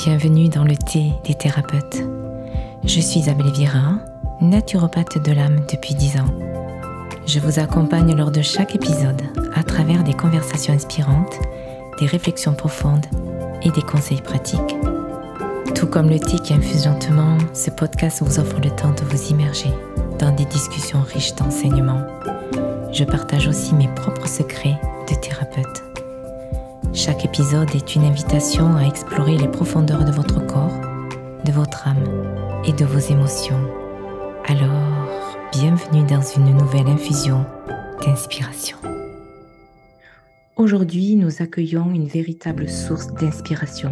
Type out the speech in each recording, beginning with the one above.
Bienvenue dans le thé des thérapeutes. Je suis Isabelle Vira, naturopathe de l'âme depuis 10 ans. Je vous accompagne lors de chaque épisode à travers des conversations inspirantes, des réflexions profondes et des conseils pratiques. Tout comme le thé qui infuse lentement, ce podcast vous offre le temps de vous immerger dans des discussions riches d'enseignements. Je partage aussi mes propres secrets de thérapeute. Chaque épisode est une invitation à explorer les profondeurs de votre corps, de votre âme et de vos émotions. Alors, bienvenue dans une nouvelle infusion d'inspiration. Aujourd'hui, nous accueillons une véritable source d'inspiration.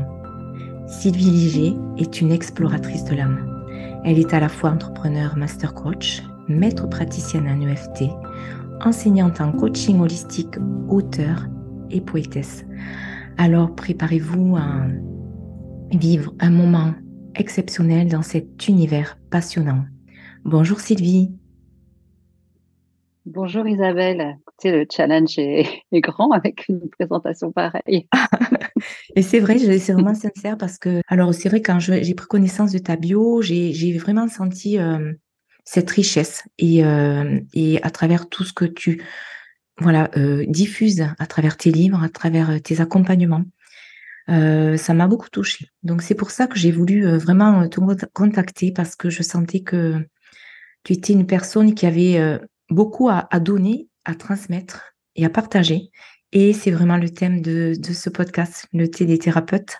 Sylvie Liger est une exploratrice de l'âme. Elle est à la fois entrepreneur, master coach, maître praticienne en EFT, enseignante en coaching holistique, auteure et poétesse. Alors préparez-vous à vivre un moment exceptionnel dans cet univers passionnant. Bonjour Sylvie. Bonjour Isabelle. Écoutez, le challenge est grand avec une présentation pareille. Et c'est vrai, c'est vraiment sincère parce que, alors c'est vrai, quand j'ai pris connaissance de ta bio, j'ai vraiment senti cette richesse et à travers tout ce que tu diffuses, à travers tes livres, à travers tes accompagnements. Ça m'a beaucoup touchée. Donc c'est pour ça que j'ai voulu vraiment te contacter parce que je sentais que tu étais une personne qui avait beaucoup à donner, à transmettre et à partager. Et c'est vraiment le thème de ce podcast, le thé des thérapeutes.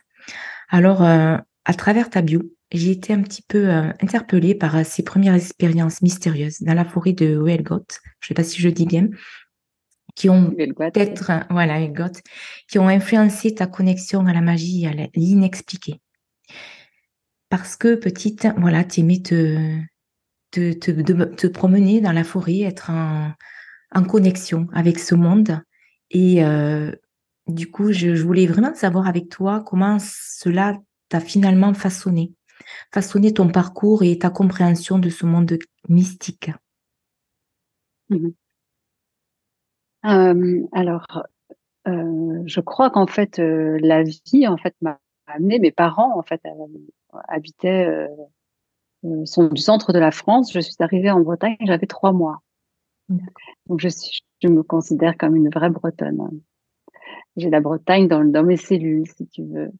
Alors, à travers ta bio, j'ai été un petit peu interpellée par ces premières expériences mystérieuses dans la forêt de Huelgoat, je ne sais pas si je dis bien, qui ont peut-être, Huelgoat, qui ont influencé ta connexion à la magie et à l'inexpliqué. Parce que petite, tu aimais te promener dans la forêt, être en connexion avec ce monde. Et du coup, je voulais vraiment savoir avec toi comment cela t'a finalement façonné ton parcours et ta compréhension de ce monde mystique. Je crois qu'en fait, la vie en fait m'a amené. Mes parents en fait habitaient sont du centre de la France. Je suis arrivée en Bretagne, j'avais 3 mois. Donc je me considère comme une vraie Bretonne. J'ai la Bretagne dans mes cellules, si tu veux.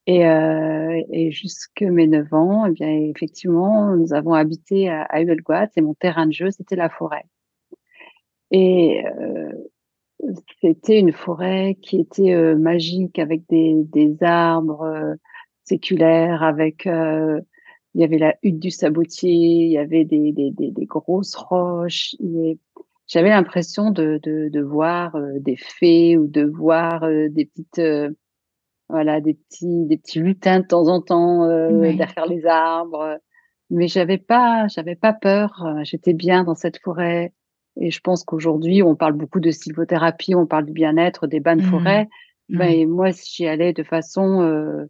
Et jusque mes 9 ans, eh bien, effectivement, nous avons habité à Huelgoat et mon terrain de jeu, c'était la forêt. Et c'était une forêt qui était magique avec des arbres séculaires, avec il y avait la hutte du sabotier, il y avait des grosses roches. J'avais l'impression de voir des fées ou de voir des petites des petits lutins de temps en temps derrière les arbres. Mais j'avais pas peur. J'étais bien dans cette forêt. Et je pense qu'aujourd'hui, on parle beaucoup de sylvothérapie, on parle du bien-être, des bains de forêt. Ben, moi, j'y allais de façon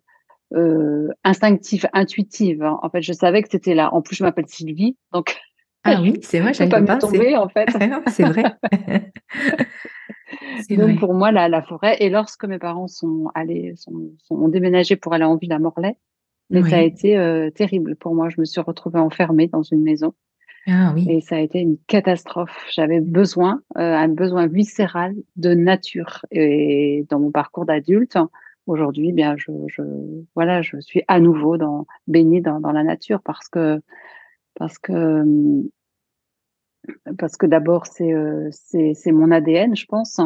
instinctive, intuitive. Hein. En fait, je savais que c'était là. En plus, je m'appelle Sylvie, donc Ah oui, c'est vrai, je peux j'avais pas pas me pensé. tomber, en fait. C'est vrai. C'est Donc, vrai. pour moi, la forêt. Et lorsque mes parents ont déménagé pour aller en ville à Morlaix, mais ça a été terrible pour moi. Je me suis retrouvée enfermée dans une maison. Ah oui. Et ça a été une catastrophe. J'avais besoin, un besoin viscéral de nature. Et dans mon parcours d'adulte, aujourd'hui, bien, je suis à nouveau baignée dans la nature parce que, parce que d'abord, c'est mon ADN, je pense.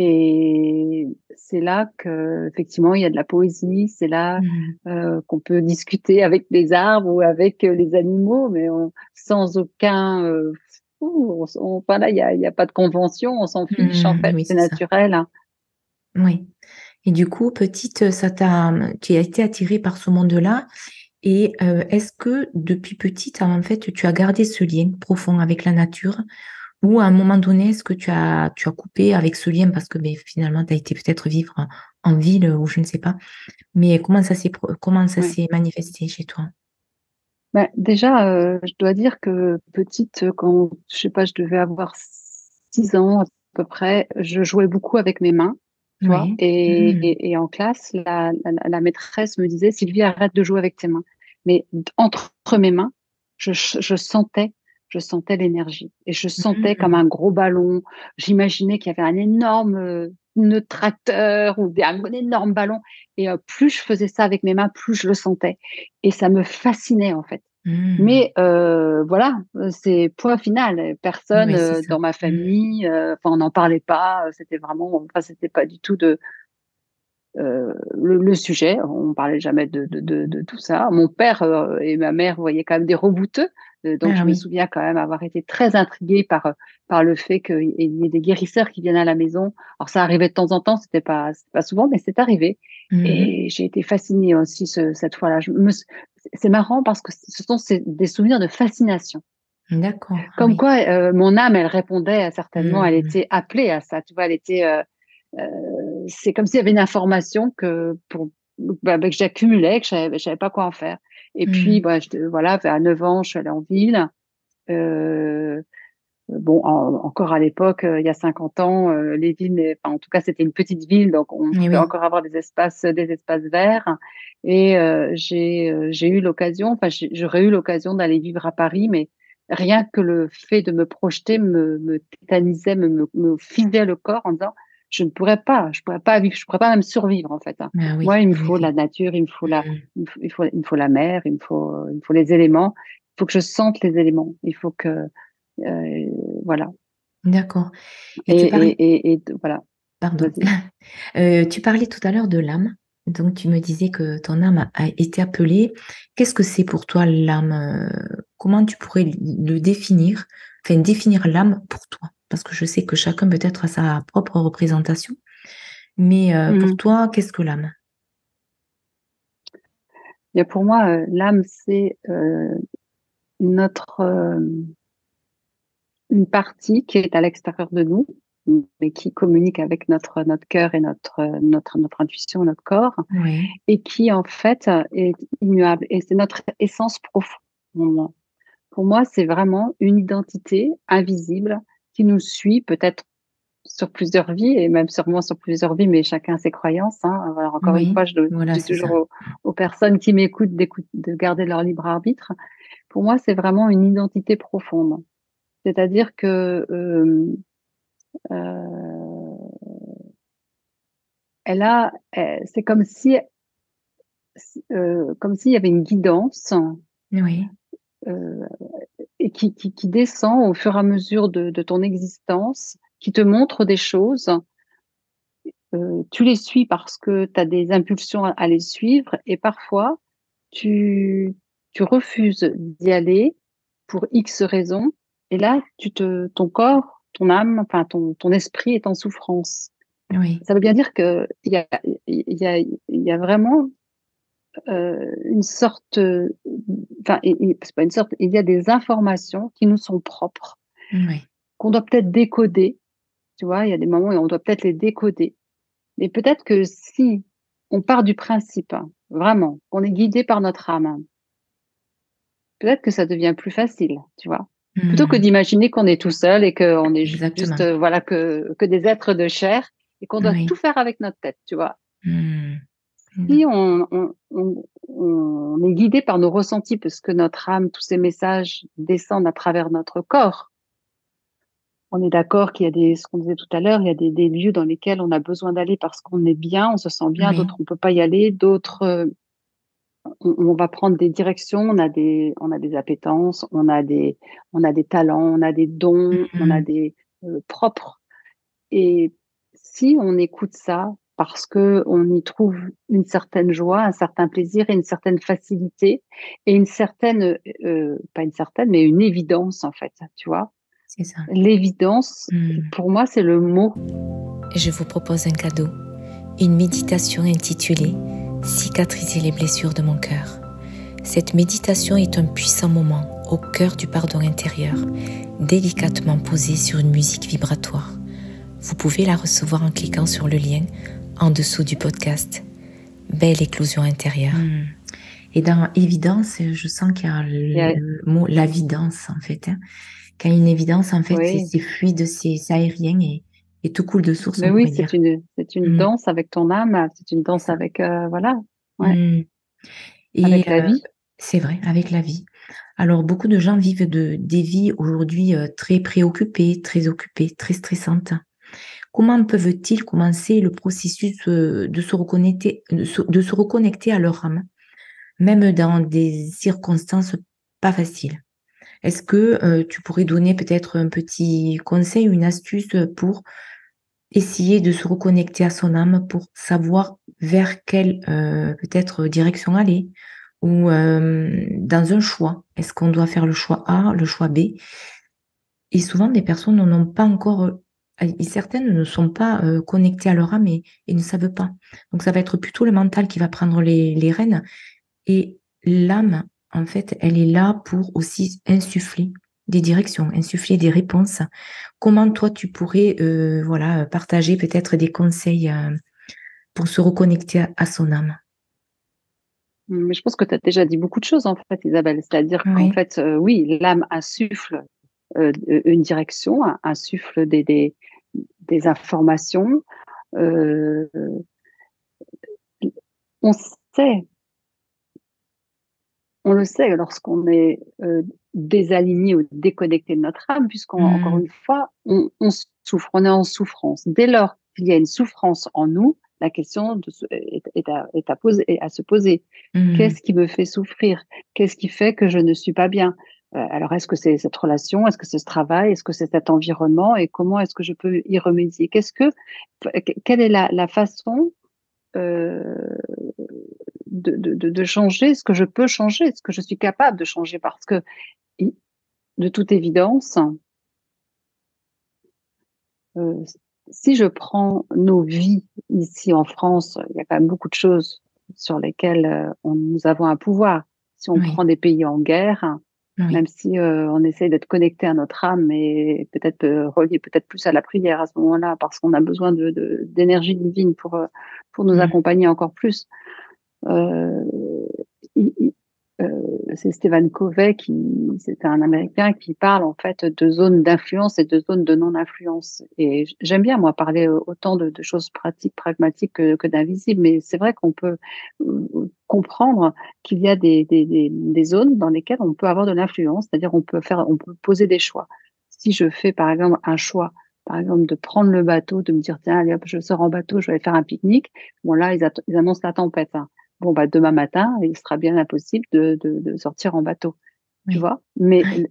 Et c'est là que, effectivement, il y a de la poésie. C'est là qu'on peut discuter avec les arbres ou avec les animaux, mais sans aucun voilà, il y a pas de convention. On s'en fiche en fait. Oui, C'est c'est ça. naturel. Hein. Oui. Et du coup, petite, tu as été attirée par ce monde-là. Et est-ce que depuis petite, en fait, tu as gardé ce lien profond avec la nature? Ou à un moment donné, est-ce que tu as coupé avec ce lien parce que finalement, tu as été peut-être vivre en ville ou je ne sais pas. Mais comment ça Ouais. s'est manifesté chez toi? Ben, déjà, je dois dire que petite, quand je sais pas, je devais avoir 6 ans à peu près, je jouais beaucoup avec mes mains. tu vois. Oui. Mhm. Et en classe, la maîtresse me disait, Sylvie, arrête de jouer avec tes mains. Mais entre mes mains, je sentais, je sentais l'énergie. Et je sentais comme Mhm. un gros ballon. J'imaginais qu'il y avait un énorme nœud tracteur ou un énorme ballon. Et plus je faisais ça avec mes mains, plus je le sentais. Et ça me fascinait, en fait. Mhm. Mais voilà, c'est point final. Personne Oui, c'est ça. dans ma Mhm. famille, enfin, on n'en parlait pas. C'était vraiment, enfin, c'était pas du tout de le sujet. On parlait jamais de tout ça. Mon père et ma mère voyaient quand même des rebouteux. Donc, Ah je me oui. souviens quand même avoir été très intriguée par le fait qu'il y ait des guérisseurs qui viennent à la maison. Alors, ça arrivait de temps en temps, c'était pas souvent, mais c'est arrivé. Mhm. Et j'ai été fascinée aussi cette fois-là. C'est marrant parce que ce sont des souvenirs de fascination. D'accord. Ah Comme oui. quoi, mon âme, elle répondait certainement, elle Mhm. était appelée à ça. Tu vois, elle était c'est comme s'il y avait une information que j'accumulais, que je savais pas quoi en faire. Et puis, Mhm. bah, voilà, vers 9 ans, je suis allée en ville. Euh, bon, encore à l'époque, il y a 50 ans, les villes, enfin, en tout cas, c'était une petite ville, donc on Eh pouvait oui. encore avoir des espaces verts. Et j'ai eu l'occasion, enfin, j'aurais eu l'occasion d'aller vivre à Paris, mais rien que le fait de me projeter me tétanisait, me figeait le corps en disant, je pourrais pas vivre, je pourrais pas même survivre en fait, hein. Ah Moi, oui, il me en faut effet. la nature, Mhm. il me faut la mer, il me faut les éléments. Il faut que je sente les éléments. Il faut que voilà. D'accord. Et tu parlais, Voilà, pardon, vas-y. Tu parlais tout à l'heure de l'âme. Donc, tu me disais que ton âme a été appelée. Qu'est-ce que c'est pour toi l'âme? Comment tu pourrais le définir? Enfin, définir l'âme pour toi. Parce que je sais que chacun peut-être a sa propre représentation. Mais pour Mhm. toi, qu'est-ce que l'âme? Et pour moi, l'âme, c'est notre une partie qui est à l'extérieur de nous, mais qui communique avec notre cœur et notre intuition, notre corps, Oui, et qui en fait est immuable. Et c'est notre essence profonde. Pour moi, c'est vraiment une identité invisible qui nous suit peut-être sur plusieurs vies et même sûrement sur plusieurs vies, mais chacun ses croyances, hein. Alors, encore une oui, fois, je voilà, dis c'est toujours ça. aux personnes qui m'écoutent de garder leur libre arbitre. Pour moi, c'est vraiment une identité profonde. C'est-à-dire que c'est comme s'il y avait une guidance Oui, euh, et qui descend au fur et à mesure de ton existence, qui te montre des choses. Tu les suis parce que tu as des impulsions à les suivre et parfois tu, tu refuses d'y aller pour X raisons et là, ton corps, ton âme, enfin ton esprit est en souffrance. oui. Ça veut bien dire que il y a vraiment une sorte, enfin, c'est pas une sorte, il y a des informations qui nous sont propres, Oui. qu'on doit peut-être décoder, tu vois, il y a des moments où on doit peut-être les décoder. Mais peut-être que si on part du principe, hein, vraiment, qu'on est guidé par notre âme, hein, peut-être que ça devient plus facile, tu vois. Plutôt que Hmm, d'imaginer qu'on est tout seul et qu'on est juste, exactement. voilà, que des êtres de chair et qu'on doit tout Oui. faire avec notre tête, tu vois. Hmm, Si on est guidé par nos ressentis, parce que notre âme, tous ces messages descendent à travers notre corps. On est d'accord qu'il y a ce qu'on disait tout à l'heure, il y a des lieux dans lesquels on a besoin d'aller parce qu'on est bien, on se sent bien, oui. d'autres on peut pas y aller, d'autres on va prendre des directions, on a des appétences, on a des talents, on a des dons, on a Hmm, des propres. Et si on écoute ça parce que on y trouve une certaine joie, un certain plaisir et une certaine facilité et une certaine, pas une certaine, mais une évidence en fait, tu vois. c'est ça. L'évidence, Hmm. pour moi, c'est le mot. Je vous propose un cadeau, une méditation intitulée Cicatriser les blessures de mon cœur. Cette méditation est un puissant moment au cœur du pardon intérieur, délicatement posé sur une musique vibratoire. Vous pouvez la recevoir en cliquant sur le lien en dessous du podcast. Belle éclosion intérieure. Hmm. Et dans évidence, je sens qu'il y a Il y a- le mot l'évidence en fait, hein. Quand il y a une évidence, en fait, oui, c'est fluide, c'est aérien et tout coule de source, Mais on oui, pourrait dire. c'est une Mmh, danse avec ton âme, c'est une c'est danse ça. avec, voilà, ouais, Mmh. Et avec la vie. c'est vrai, avec la vie. Alors, beaucoup de gens vivent des vies aujourd'hui très préoccupées, très occupées, très stressantes. Comment peuvent-ils commencer le processus de se reconnecter, de se reconnecter à leur âme, même dans des circonstances pas faciles? Est-ce que tu pourrais donner peut-être un petit conseil, une astuce pour essayer de se reconnecter à son âme, pour savoir vers quelle peut-être direction aller, ou dans un choix? Est-ce qu'on doit faire le choix A, le choix B? Et souvent, des personnes n'en ont pas encore, et certaines ne sont pas connectées à leur âme et ne savent pas. Donc, ça va être plutôt le mental qui va prendre les rênes. Et l'âme, en fait, elle est là pour aussi insuffler des directions, insuffler des réponses. Comment toi, tu pourrais voilà, partager peut-être des conseils pour se reconnecter à son âme? Mais je pense que tu as déjà dit beaucoup de choses, en fait, Isabelle. C'est-à-dire qu'en Oui. fait, oui, l'âme insuffle une direction, insuffle des informations. Euh, on sait, on le sait lorsqu'on est désaligné ou déconnecté de notre âme, puisqu'encore Mmh, une fois, on souffre, on est en souffrance. Dès lors qu'il y a une souffrance en nous, la question est à poser, est à se poser. mmh, Qu'est-ce qui me fait souffrir? Qu'est-ce qui fait que je ne suis pas bien? Alors, est-ce que c'est cette relation? Est-ce que c'est ce travail? Est-ce que c'est cet environnement? Et comment est-ce que je peux y remédier? Quelle est la façon euh, de changer ce que je peux changer, ce que je suis capable de changer? Parce que, de toute évidence, euh, si je prends nos vies ici en France, il y a quand même beaucoup de choses sur lesquelles nous avons un pouvoir. Si on oui, prend des pays en guerre, même oui. si on essaie d'être connecté à notre âme et peut-être relié peut-être plus à la prière à ce moment-là, parce qu'on a besoin d'énergie divine pour nous Mmh, accompagner encore plus. Euh, il- il- c'est Stephen Covey c'est un Américain qui parle en fait de zones d'influence et de zones de non-influence. Et j'aime bien moi parler autant de choses pratiques, pragmatiques que d'invisibles, mais c'est vrai qu'on peut comprendre qu'il y a des zones dans lesquelles on peut avoir de l'influence, c'est-à-dire on peut poser des choix. Si je fais par exemple un choix, par exemple de prendre le bateau, de me dire tiens allez hop je sors en bateau, je vais aller faire un pique-nique. Bon là ils annoncent la tempête, hein. Bon, bah, demain matin, il sera bien impossible de sortir en bateau, tu oui, vois. Mais oui,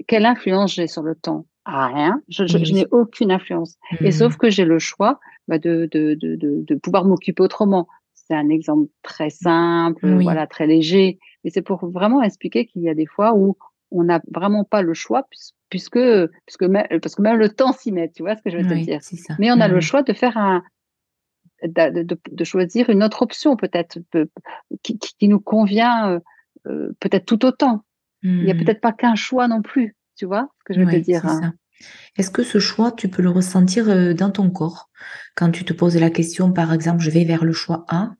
quelle influence j'ai sur le temps? Ah, rien. oui, Je oui. n'ai aucune influence. Et Mmh, sauf que j'ai le choix bah, de pouvoir m'occuper autrement. C'est un exemple très simple, oui, voilà, très léger. Mais c'est pour vraiment expliquer qu'il y a des fois où on n'a vraiment pas le choix parce que même le temps s'y met, tu vois ce que je veux te oui, dire. c'est ça. Mais on a le Mmh, choix de faire de choisir une autre option peut-être qui nous convient peut-être tout autant. Il n'y a mmh, peut-être pas qu'un choix non plus, tu vois ce que je veux te oui, dire, c'est hein. ça. Est-ce que ce choix, tu peux le ressentir dans ton corps? Quand tu te poses la question, par exemple, je vais vers le choix A,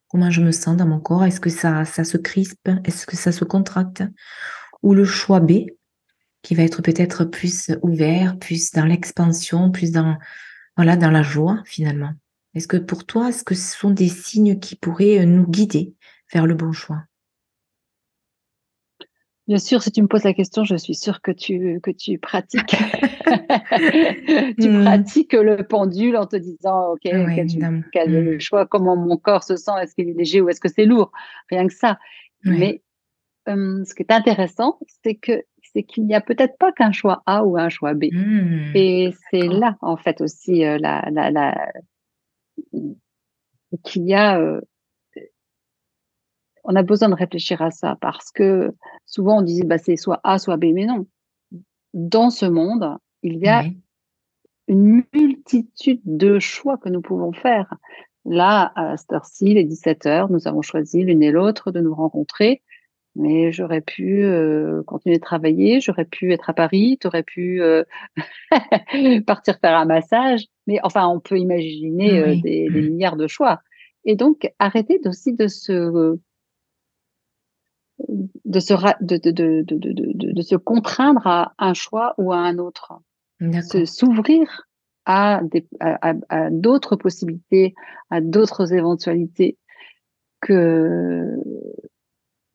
comment je me sens dans mon corps? Est-ce que ça se crispe? Est-ce que ça se contracte? Ou le choix B, qui va être peut-être plus ouvert, plus dans l'expansion, plus dans, voilà, dans la joie, finalement. Est-ce que pour toi, est-ce que ce sont des signes qui pourraient nous guider vers le bon choix? Bien sûr, si tu me poses la question, je suis sûre que tu pratiques. Tu Hmm. pratiques le pendule en te disant, OK, Ah ouais, évidemment. quel est Hmm. le choix, comment mon corps se sent, est-ce qu'il est léger ou est-ce que c'est lourd? Rien que ça. Ouais. Mais ce qui est intéressant, c'est qu'il n'y a peut-être pas qu'un choix A ou un choix B. Hmm. Et c'est D'accord. là, en fait, aussi, qu'il y a, on a besoin de réfléchir à ça parce que souvent on dit, bah, c'est soit A, soit B, mais non. Dans ce monde, il y a Ouais. une multitude de choix que nous pouvons faire. Là, à cette heure-ci, les 17 heures, nous avons choisi l'une et l'autre de nous rencontrer. Mais j'aurais pu continuer de travailler, j'aurais pu être à Paris, tu aurais pu partir faire un massage. Mais enfin, on peut imaginer Oui. des Hmm. milliards de choix. Et donc, arrêter aussi de se contraindre à un choix ou à un autre. D'accord. S'ouvrir à d'autres possibilités, à d'autres éventualités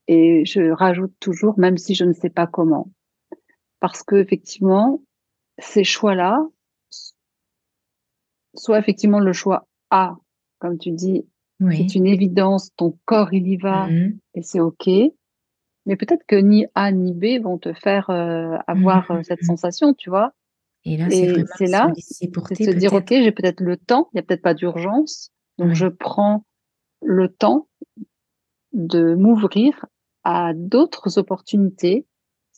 et je rajoute toujours, même si je ne sais pas comment. Parce que, effectivement, ces choix-là, soit effectivement le choix A, comme tu dis, c'est Oui. une évidence, ton corps il y va Mhm. et c'est OK. Mais peut-être que ni A ni B vont te faire avoir cette Mhm. sensation, tu vois. Et là, c'est Et vraiment c'est se là, laisser c'est de porter se dire, OK, peut-être. j'ai peut-être le temps, il n'y a peut-être pas d'urgence, donc je Oui. prends le temps de m'ouvrir à d'autres opportunités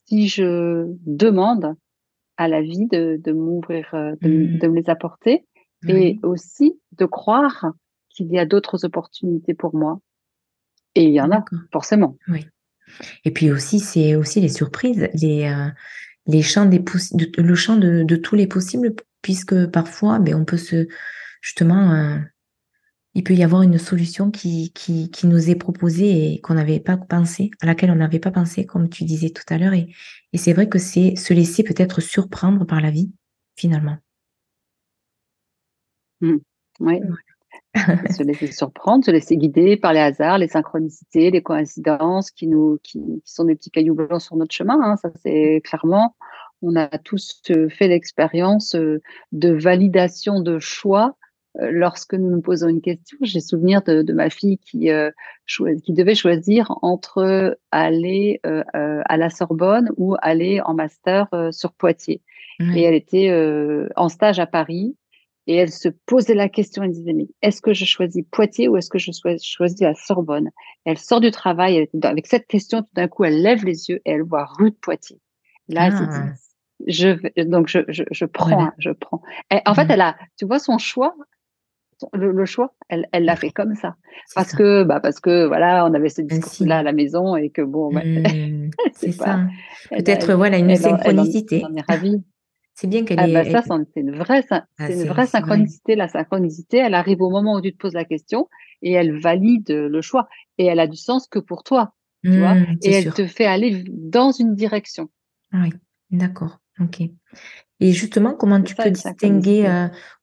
si je demande à la vie de m'ouvrir, de Mhm. me les apporter et Oui. aussi de croire qu'il y a d'autres opportunités pour moi. Et il y en a, D'accord. forcément. Oui. Et puis aussi, c'est aussi les surprises, les champs le champ de tous les possibles, puisque parfois, ben, on peut justement, il peut y avoir une solution qui nous est proposée et qu'on n'avait pas pensé, à laquelle on n'avait pas pensé, comme tu disais tout à l'heure. Et c'est vrai que c'est se laisser peut-être surprendre par la vie, finalement. Mm. Oui, Ouais. se laisser surprendre, se laisser guider par les hasards, les synchronicités, les coïncidences qui sont des petits cailloux blancs sur notre chemin. Hein. Ça, c'est clairement, on a tous fait l'expérience de validation de choix lorsque nous nous posons une question. J'ai souvenir de ma fille qui devait choisir entre aller à la Sorbonne ou aller en master sur Poitiers. Et Ouais. elle était en stage à Paris. Et elle se posait la question, elle disait, mais est-ce que je choisis Poitiers ou est-ce que je choisis la Sorbonne? Et elle sort du travail, avec cette question, tout d'un coup, elle lève les yeux et elle voit rue de Poitiers. Là, elle s'est dit, Ah, donc je prends, voilà. hein, je prends. Et en fait, Mm. tu vois, son choix, le choix, elle l'a fait comme ça. C'est ça. Parce que, voilà, on avait ce discours-là à Ainsi. la maison et que bon, bah, C'est c'est ça. pas, Peut-être, voilà, une elle synchronicité. en est ravie. C'est bien qu'elle Ah bah est. ça, Ah, c'est une vraie c'est vrai. synchronicité. La synchronicité, elle arrive au moment où tu te poses la question et elle valide le choix. Et elle a du sens que pour toi, tu vois. Et C'est elle sûr. te fait aller dans une direction. Ah oui, d'accord. Ok. Et justement, comment C'est tu ça peux une distinguer,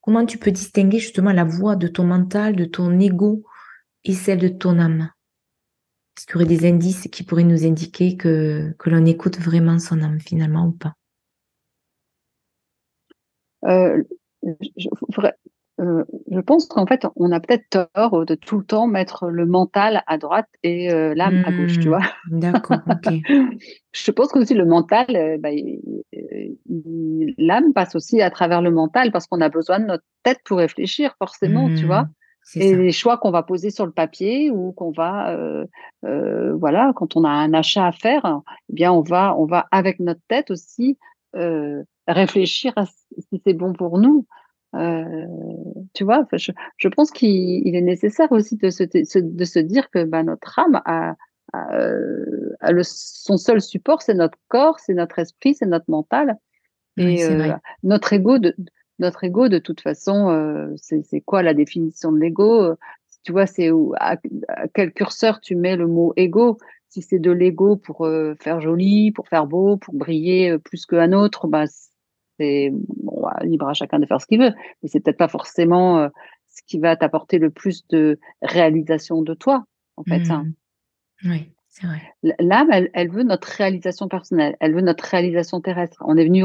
synchronicité. justement la voix de ton mental, de ton ego et celle de ton âme? Est-ce qu'il y aurait des indices qui pourraient nous indiquer que l'on écoute vraiment son âme finalement ou pas? Euh, je, faudrait- je pense qu'en fait, on a peut-être tort de tout le temps mettre le mental à droite et l'âme à gauche, tu vois. D'accord, ok. Je pense que aussi le mental, l'âme passe aussi à travers le mental parce qu'on a besoin de notre tête pour réfléchir, forcément, tu vois. C'est Et ça. les choix qu'on va poser sur le papier ou voilà, quand on a un achat à faire, eh bien, on va avec notre tête aussi réfléchir à si c'est bon pour nous. Euh, Tu vois, enfin, je pense qu'il est nécessaire aussi de se dire que bah, notre âme son seul support, c'est notre corps, c'est notre esprit, c'est notre mental. Oui, Et c'est vrai. notre ego, de toute façon, c'est quoi la définition de l'ego? Tu vois, à quel curseur tu mets le mot ego? Si c'est de l'ego pour faire joli, pour faire beau, pour briller plus qu'un autre, bah, c'est bon, bah, libre à chacun de faire ce qu'il veut. Mais c'est peut-être pas forcément ce qui va t'apporter le plus de réalisation de toi, en fait, hein. Oui, c'est vrai. L'âme, elle veut notre réalisation personnelle, elle veut notre réalisation terrestre. On est venu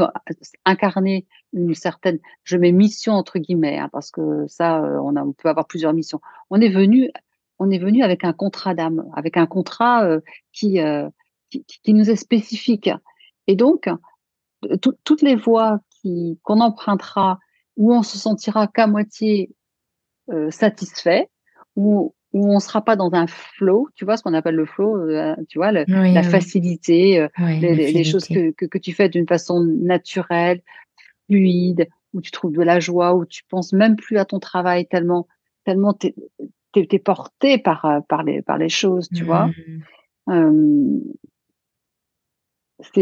incarner une certaine, je mets mission entre guillemets, hein, parce que ça, on peut avoir plusieurs missions. On est venu, on est venu avec un contrat d'âme, avec un contrat qui, euh, qui nous est spécifique. Et donc, toutes les voies qu'on empruntera, où on se sentira qu'à moitié satisfait, où on sera pas dans un flow, tu vois ce qu'on appelle le flow, tu vois, la Oui, oui. facilité, Oui, la les choses fluidité. que tu fais d'une façon naturelle, fluide, où tu trouves de la joie, où tu penses même plus à ton travail tellement t'es porté par les choses, tu vois. Hmm. Euh,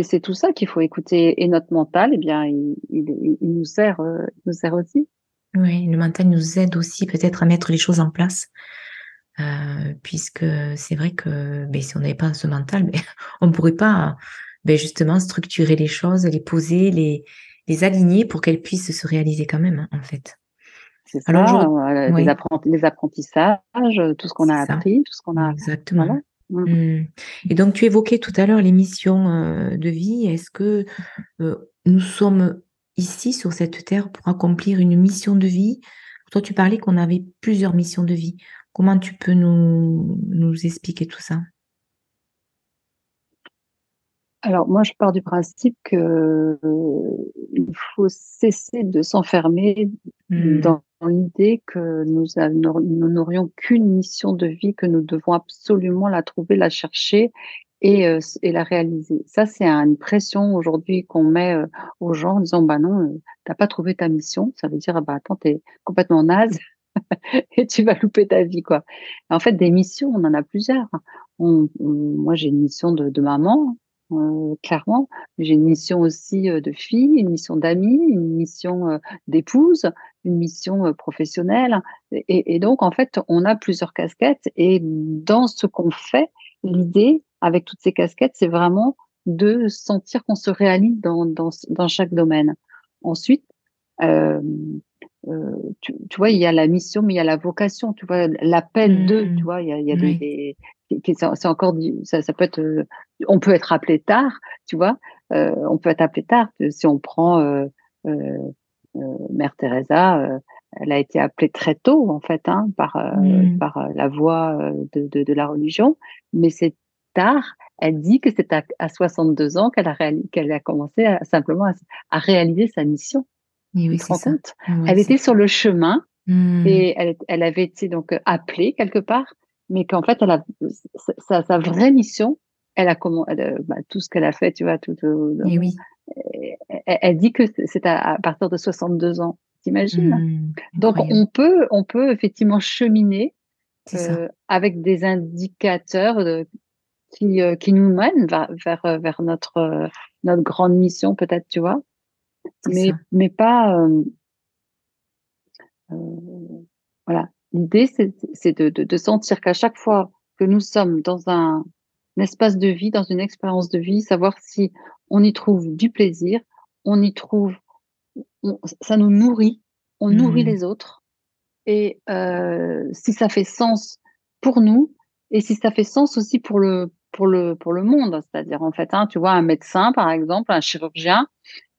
c'est tout ça qu'il faut écouter. Et notre mental, eh bien, il nous sert aussi. Oui, le mental nous aide aussi peut-être à mettre les choses en place, puisque c'est vrai que ben, si on n'avait pas ce mental, ben, on ne pourrait pas ben, justement structurer les choses, les poser, les aligner pour qu'elles puissent se réaliser quand même, en fait. C'est Alors, ça, ouais, les apprentissages, tout ce qu'on a c'est ça, appris, tout ce qu'on a, exactement. voilà. Et donc, tu évoquais tout à l'heure les missions de vie. Est-ce que nous sommes ici sur cette terre pour accomplir une mission de vie? Toi, tu parlais qu'on avait plusieurs missions de vie. Comment tu peux nous expliquer tout ça? Alors, moi, je pars du principe que il faut cesser de s'enfermer dans l'idée que nous n'aurions qu'une mission de vie, que nous devons absolument la trouver, la chercher et la réaliser. Ça, c'est une pression aujourd'hui qu'on met aux gens en disant, bah non, t'as pas trouvé ta mission. Ça veut dire, ah bah attends, t'es complètement naze et tu vas louper ta vie, quoi. En fait, des missions, on en a plusieurs. Moi, j'ai une mission de maman, clairement. J'ai une mission aussi de fille, une mission d'amie, une mission d'épouse, une mission professionnelle. Et donc, en fait, on a plusieurs casquettes. Et dans ce qu'on fait, l'idée, avec toutes ces casquettes, c'est vraiment de sentir qu'on se réalise dans chaque domaine. Ensuite, euh, tu vois, il y a la mission, mais il y a la vocation, tu vois, l'appel d'eux, tu vois, il y a Oui. c'est encore, ça peut être, on peut être appelé tard, tu vois, on peut être appelé tard. Si on prend euh, Mère Teresa, elle a été appelée très tôt, en fait, hein, par la voie de la religion, mais c'est tard. Elle dit que c'est à 62 ans qu'elle a commencé simplement à réaliser sa mission. Et Tu oui, te c'est rends ça. compte? Ouais, Elle c'est était ça. sur le chemin Hmm. et elle avait été donc appelée quelque part, mais qu'en fait, sa vraie mission, tout ce qu'elle a fait, tu vois, Et oui. elle dit que c'est à partir de 62 ans. T'imagines? Donc, Incroyable. on peut effectivement cheminer C'est ça. avec des indicateurs qui nous mènent vers notre grande mission, peut-être, tu vois, C'est ça. mais pas. Euh, voilà. L'idée, c'est de sentir qu'à chaque fois que nous sommes dans un espace de vie, dans une expérience de vie, savoir si on y trouve du plaisir, on y trouve, ça nous nourrit, on nourrit Hmm. les autres, et si ça fait sens pour nous, et si ça fait sens aussi pour le monde, c'est-à-dire en fait, hein, tu vois, un médecin, par exemple, un chirurgien,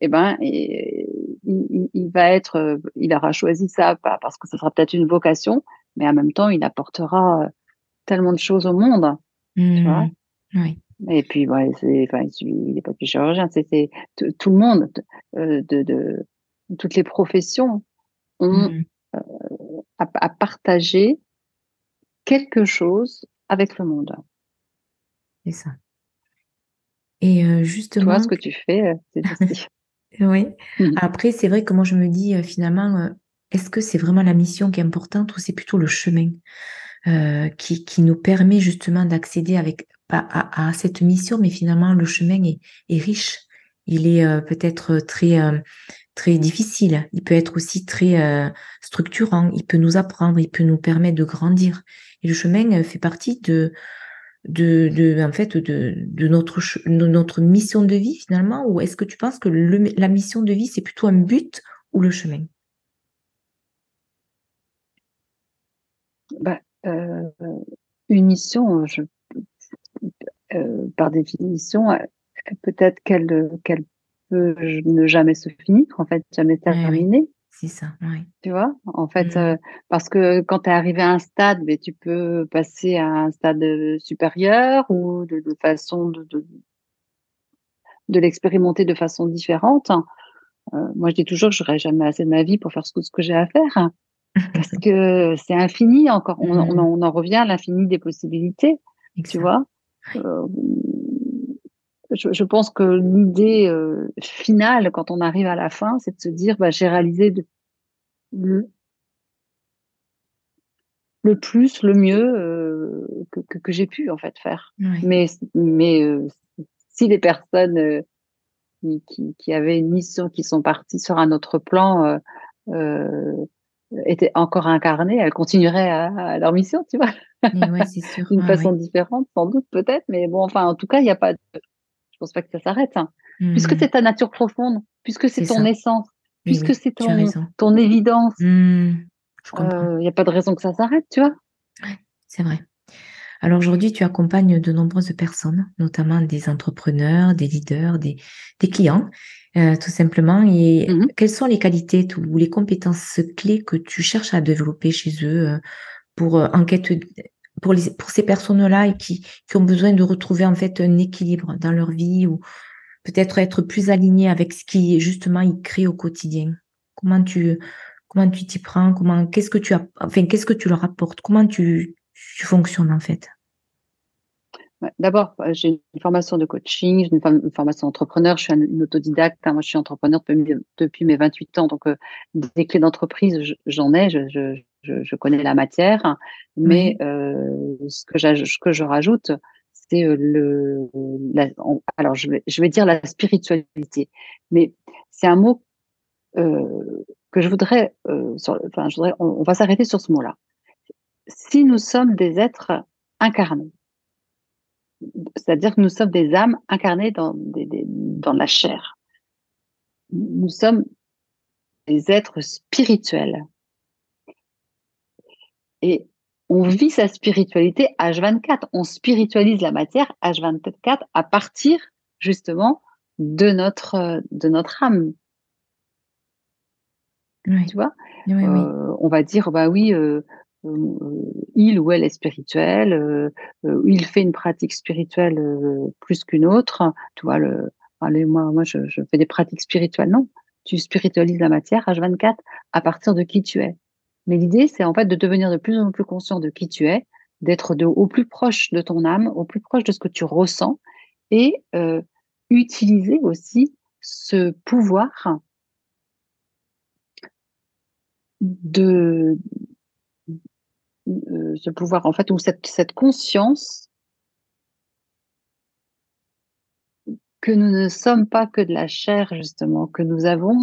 eh ben, il va être, il aura choisi ça parce que ce sera peut-être une vocation, mais en même temps, il apportera tellement de choses au monde, tu vois. Hmm. Oui. Et puis, ouais, enfin, il n'est pas que chirurgien, tout le monde, toutes les professions ont Hmm. à partager quelque chose avec le monde. C'est ça. Et Toi, ce justement, que tu fais, c'est aussi. oui. Après, c'est vrai que moi, je me dis finalement, est-ce que c'est vraiment la mission qui est importante ou c'est plutôt le chemin qui nous permet justement d'accéder à cette mission, mais finalement, le chemin est riche. Il est peut-être très difficile. Il peut être aussi très structurant. Il peut nous apprendre, il peut nous permettre de grandir. Et le chemin fait partie en fait, de notre mission de vie finalement, ou est-ce que tu penses que la mission de vie, c'est plutôt un but ou le chemin? Bah, une mission, par définition, peut-être qu'elle peut ne jamais se finir, en fait, jamais Ouais, oui, terminer. c'est ça, ouais. Tu vois, en fait, Mm. parce que quand tu es arrivé à un stade, mais tu peux passer à un stade supérieur ou de façon de l'expérimenter de façon différente. Moi, je dis toujours que j'aurai jamais assez de ma vie pour faire ce que j'ai à faire, parce que c'est infini encore. Mm. On en revient à l'infini des possibilités, tu Exact. vois. Euh, je pense que l'idée finale, quand on arrive à la fin, c'est de se dire, bah, j'ai réalisé le, le plus, le mieux que j'ai pu en fait faire. Ouais. Mais si les personnes qui avaient une mission, qui sont parties sur un autre plan, euh, étaient encore incarnées, elles continueraient à leur mission, tu vois, Et ouais, c'est sûr. d'une Ouais, façon ouais. différente, sans doute peut-être, mais bon, enfin, en tout cas, il y a pas, je pense pas que ça s'arrête, hein. Puisque Mm. c'est ta nature profonde, puisque c'est c'est ton ça. essence, Oui, puisque oui, c'est tu as raison. ton évidence, Je comprends. il n'y a pas de raison que ça s'arrête, tu vois. C'est vrai. Alors aujourd'hui, tu accompagnes de nombreuses personnes, notamment des entrepreneurs, des leaders, des clients, tout simplement. Et Mhm. quelles sont les qualités ou les compétences clés que tu cherches à développer chez eux pour enquête pour ces personnes-là et qui ont besoin de retrouver en fait un équilibre dans leur vie ou peut-être être plus aligné avec ce qui justement ils créent au quotidien. Comment tu comment tu t'y prends? Qu'est-ce que tu as, enfin qu'est-ce que tu leur apportes? Comment tu fonctionnes en fait? Ouais. D'abord, j'ai une formation de coaching, j'ai une formation d'entrepreneur, je suis une autodidacte, hein. Moi, je suis entrepreneur depuis mes 28 ans, donc des clés d'entreprise, j'en ai, je connais la matière, hein. Mais Oui, ce que je rajoute, c'est alors je vais dire la spiritualité, mais c'est un mot que je voudrais, on va s'arrêter sur ce mot-là. Si nous sommes des êtres incarnés, c'est-à-dire que nous sommes des âmes incarnées dans la chair. Nous sommes des êtres spirituels et on vit sa spiritualité H24. On spiritualise la matière H24 à partir justement de notre âme. oui, Tu vois, oui, oui. on va dire bah oui, il ou elle est spirituel, il fait une pratique spirituelle plus qu'une autre. Tu vois, allez, moi je fais des pratiques spirituelles. Non, tu spiritualises la matière H24 à partir de qui tu es. Mais l'idée, c'est en fait de devenir de plus en plus conscient de qui tu es, d'être au plus proche de ton âme, au plus proche de ce que tu ressens et utiliser aussi ce pouvoir de ce pouvoir en fait ou cette conscience que nous ne sommes pas que de la chair justement, que nous avons,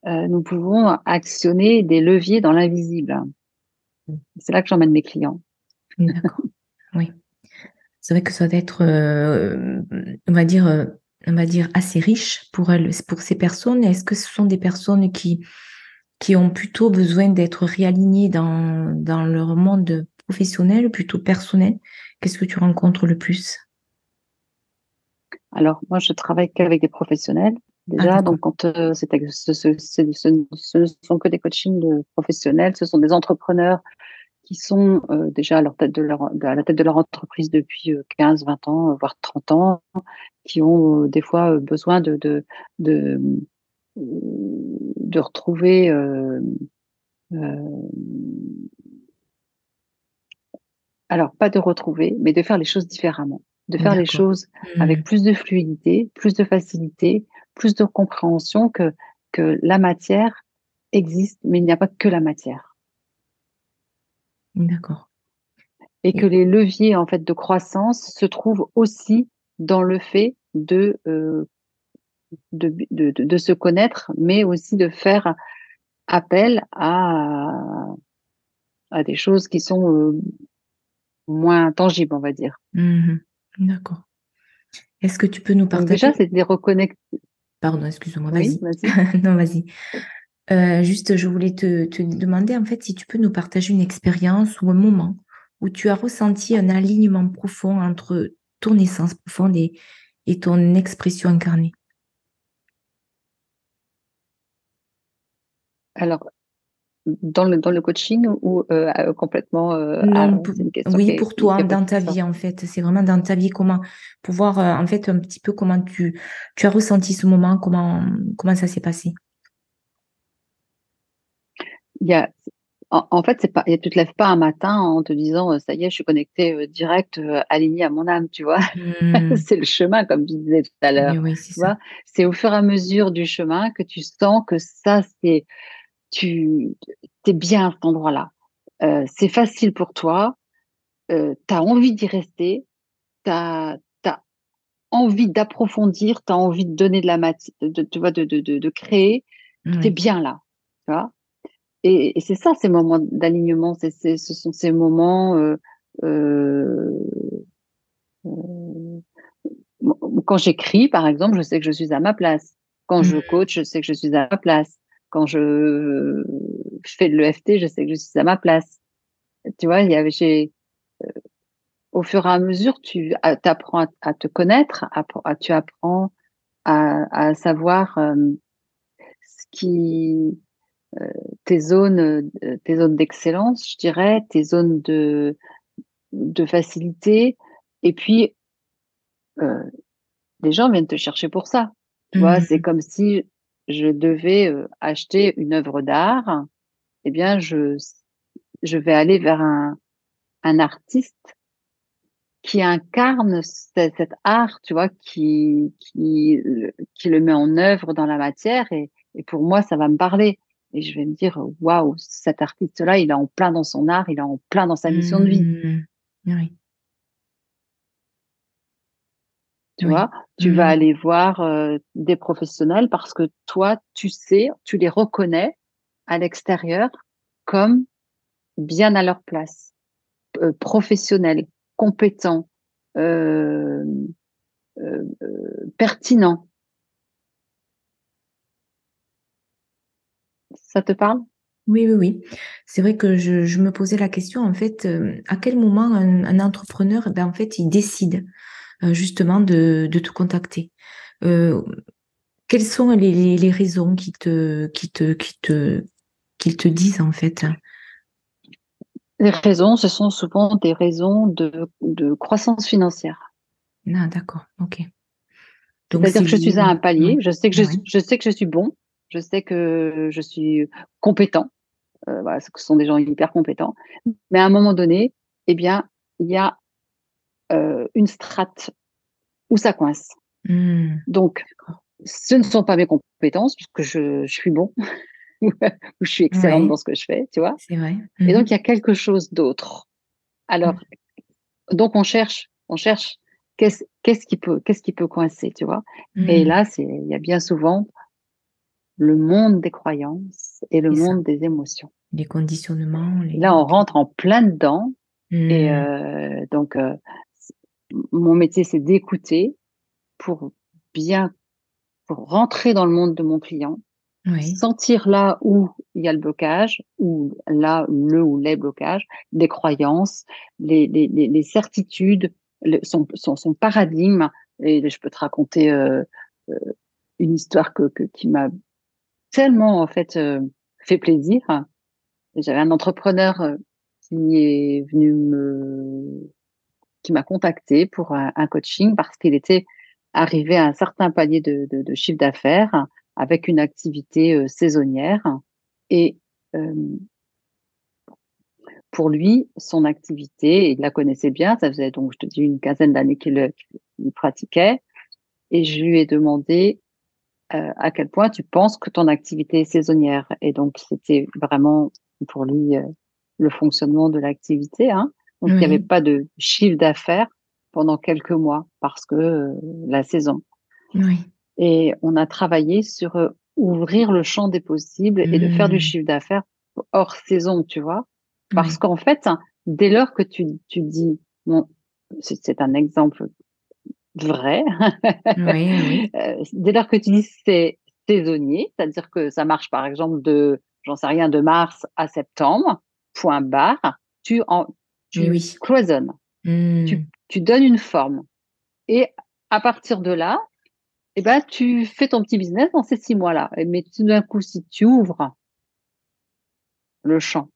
nous pouvons actionner des leviers dans l'invisible. C'est là que j'emmène mes clients. D'accord. Oui. C'est vrai que ça doit être, on va dire assez riche pour elles, pour ces personnes. Est-ce que ce sont des personnes qui ont plutôt besoin d'être réalignées dans leur monde professionnel, plutôt personnel? Qu'est-ce que tu rencontres le plus? Alors moi, je travaille qu'avec des professionnels Ah, déjà, d'accord. donc quand ce ne sont que des coachings de professionnels, ce sont des entrepreneurs qui sont déjà à à la tête de leur entreprise depuis 15, 20 ans, voire 30 ans, qui ont des fois besoin de, de retrouver, euh, alors pas de retrouver, mais de faire les choses différemment, de faire les D'accord. choses avec Hmm, plus de fluidité, plus de facilité, plus de compréhension que la matière existe, mais il n'y a pas que la matière. d'accord. Et que Et- les leviers en fait de croissance se trouvent aussi dans le fait de se connaître, mais aussi de faire appel à des choses qui sont moins tangibles, on va dire. Mhm. D'accord. Est-ce que tu peux nous Donc déjà, partager? c'est de les reconnecter. Pardon, excuse-moi, Oui, vas-y. vas-y. Non, vas-y. Juste, je voulais te demander en fait si tu peux nous partager une expérience ou un moment où tu as ressenti un alignement profond entre ton essence profonde et ton expression incarnée. Alors, dans le coaching ou complètement, Non, c'est une question oui, pour toi, qui est pas dans plus ta ça. vie en fait. C'est vraiment dans ta vie, comment pouvoir en fait un petit peu comment tu as ressenti ce moment, comment ça s'est passé. Il y a, en fait, c'est pas, tu te lèves pas un matin en te disant, ça y est, je suis connectée direct, alignée à mon âme, tu vois. Hmm, C'est le chemin, comme tu disais tout à oui, l'heure. oui, c'est Tu ça. vois, c'est au fur et à mesure du chemin que tu sens que ça, tu, t'es bien à cet endroit-là. C'est facile pour toi, tu as envie d'y rester, tu as envie d'approfondir, tu as envie de donner de la matière, tu vois, de créer, tu es Oui, bien là. Tu vois. Et c'est ça, ces moments d'alignement, ce sont ces moments, euh, euh, quand j'écris, par exemple, je sais que je suis à ma place. Quand je coach, je sais que je suis à ma place. Quand je fais de l'EFT, je sais que je suis à ma place. Tu vois, au fur et à mesure, tu apprends à te connaître, tu apprends à savoir ce qui, euh, tes zones d'excellence, je dirais, tes zones de facilité. Et puis, euh, les gens viennent te chercher pour ça. Tu vois, c'est comme si je devais acheter une œuvre d'art. Eh bien, je vais aller vers un artiste qui incarne cet art, tu vois, qui le met en œuvre dans la matière. Et pour moi, ça va me parler. Et je vais me dire, waouh, cet artiste-là, il est en plein dans son art, il est en plein dans sa mission de vie. Oui. Tu Oui. vois, tu vas aller voir des professionnels parce que toi, tu sais, tu les reconnais à l'extérieur comme bien à leur place, professionnels, compétents, euh, pertinents. Ça te parle? Oui, oui, oui. C'est vrai que je me posais la question, en fait, à quel moment un entrepreneur, ben, en fait, il décide justement de te contacter. Euh, Quelles sont les raisons qu'ils te disent, en fait? Les raisons, ce sont souvent des raisons de croissance financière. Ah, d'accord, ok. Donc, C'est-à-dire c'est que je lié, suis à un oui. palier, Oui, oui. je sais que je suis bon, je sais que je suis compétent. Voilà, ce sont des gens hyper compétents. Mais à un moment donné, eh bien, il y a une strate où ça coince. Donc, D'accord. ce ne sont pas mes compétences, puisque je suis bon, ou je suis excellente Ouais, dans ce que je fais, tu vois. c'est vrai. Et donc, il y a quelque chose d'autre. Alors, donc, on cherche qu'est-ce qui peut coincer, tu vois. Et là, il y a bien souvent le monde des croyances et le C'est ça. monde des émotions. Les conditionnements, Et là, on ok. rentre en plein dedans. Et donc, mon métier, c'est d'écouter pour bien, pour rentrer dans le monde de mon client, Oui. sentir là où il y a le blocage, ou là, le ou les blocages, les croyances, les certitudes, son paradigme. Et je peux te raconter euh, une histoire qui m'a tellement, en fait, fait plaisir. J'avais un entrepreneur qui est venu qui m'a contacté pour un coaching parce qu'il était arrivé à un certain palier de chiffre d'affaires avec une activité saisonnière. Et euh, pour lui, son activité, il la connaissait bien, ça faisait donc, je te dis, une quinzaine d'années qu'il pratiquait. Et je lui ai demandé à quel point tu penses que ton activité est saisonnière. Et donc, c'était vraiment pour lui le fonctionnement de l'activité, hein. Donc, il n'y avait Oui. pas de chiffre d'affaires pendant quelques mois parce que la saison. Oui. Et on a travaillé sur ouvrir le champ des possibles et de faire du chiffre d'affaires hors saison, tu vois. Parce Oui. qu'en fait, dès lors que tu dis, bon, c'est un exemple vrai, Oui, oui. dès lors que tu dis c'est saisonnier, c'est-à-dire que ça marche par exemple j'en sais rien, de mars à septembre, point barre, Oui, tu oui. cloisonnes, tu donnes une forme. Et à partir de là, eh ben, tu fais ton petit business dans ces 6 mois-là. Mais tout d'un coup, si tu ouvres le champ,